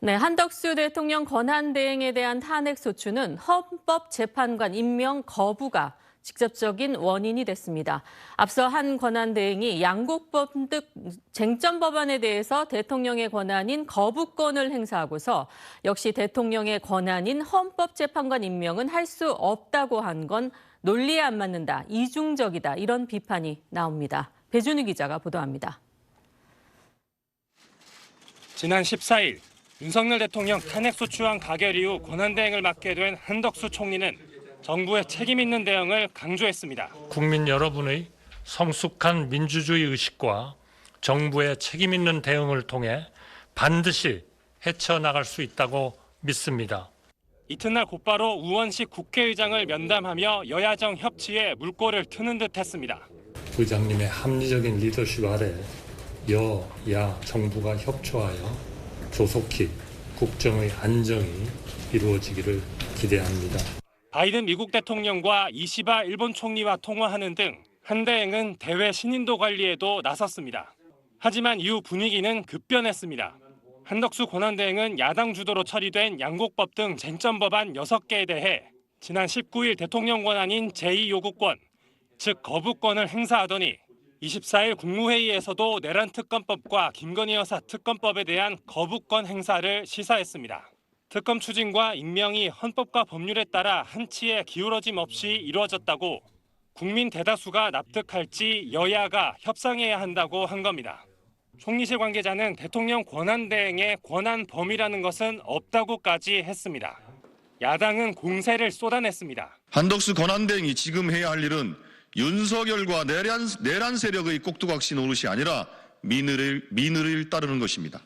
네, 한덕수 대통령 권한대행에 대한 탄핵소추는 헌법재판관 임명 거부가 직접적인 원인이 됐습니다. 앞서 한 권한대행이 양곡법 등 쟁점 법안에 대해서 대통령의 권한인 거부권을 행사하고서 역시 대통령의 권한인 헌법재판관 임명은 할 수 없다고 한 건 논리에 안 맞는다, 이중적이다 이런 비판이 나옵니다. 배준우 기자가 보도합니다. 지난 14일 윤석열 대통령 탄핵소추안 가결 이후 권한대행을 맡게 된 한덕수 총리는 정부의 책임 있는 대응을 강조했습니다. 국민 여러분의 성숙한 민주주의 의식과 정부의 책임 있는 대응을 통해 반드시 헤쳐나갈 수 있다고 믿습니다. 이튿날 곧바로 우원식 국회의장을 면담하며 여야정 협치에 물꼬를 트는 듯했습니다. 의장님의 합리적인 리더십 아래 여야 정부가 협조하여 조속히 국정의 안정이 이루어지기를 기대합니다. 바이든 미국 대통령과 이시바 일본 총리와 통화하는 등 한 대행은 대외 신인도 관리에도 나섰습니다. 하지만 이후 분위기는 급변했습니다. 한덕수 권한대행은 야당 주도로 처리된 양곡법 등 쟁점 법안 6개에 대해 지난 19일 대통령 권한인 제2요구권, 즉 거부권을 행사하더니 24일 국무회의에서도 내란특검법과 김건희 여사 특검법에 대한 거부권 행사를 시사했습니다. 특검 추진과 임명이 헌법과 법률에 따라 한치의 기울어짐 없이 이루어졌다고 국민 대다수가 납득할지 여야가 협상해야 한다고 한 겁니다. 총리실 관계자는 대통령 권한대행의 권한 범위라는 것은 없다고까지 했습니다. 야당은 공세를 쏟아냈습니다. 한덕수 권한대행이 지금 해야 할 일은 윤석열과 내란 세력의 꼭두각시 노릇이 아니라 민의를 따르는 것입니다.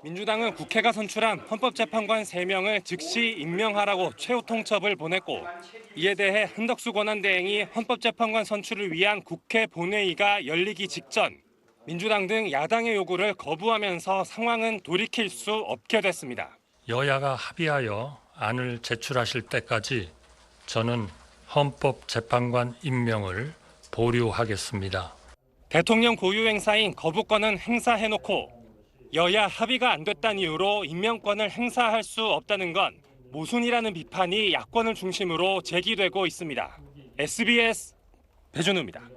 민주당은 국회가 선출한 헌법재판관 3명을 즉시 임명하라고 최후 통첩을 보냈고 이에 대해 한덕수 권한대행이 헌법재판관 선출을 위한 국회 본회의가 열리기 직전 민주당 등 야당의 요구를 거부하면서 상황은 돌이킬 수 없게 됐습니다. 여야가 합의하여 안을 제출하실 때까지 저는 헌법재판관 임명을 보류하겠습니다. 대통령 고유 행사인 거부권은 행사해놓고 여야 합의가 안 됐다는 이유로 임명권을 행사할 수 없다는 건 모순이라는 비판이 야권을 중심으로 제기되고 있습니다. SBS 배준우입니다.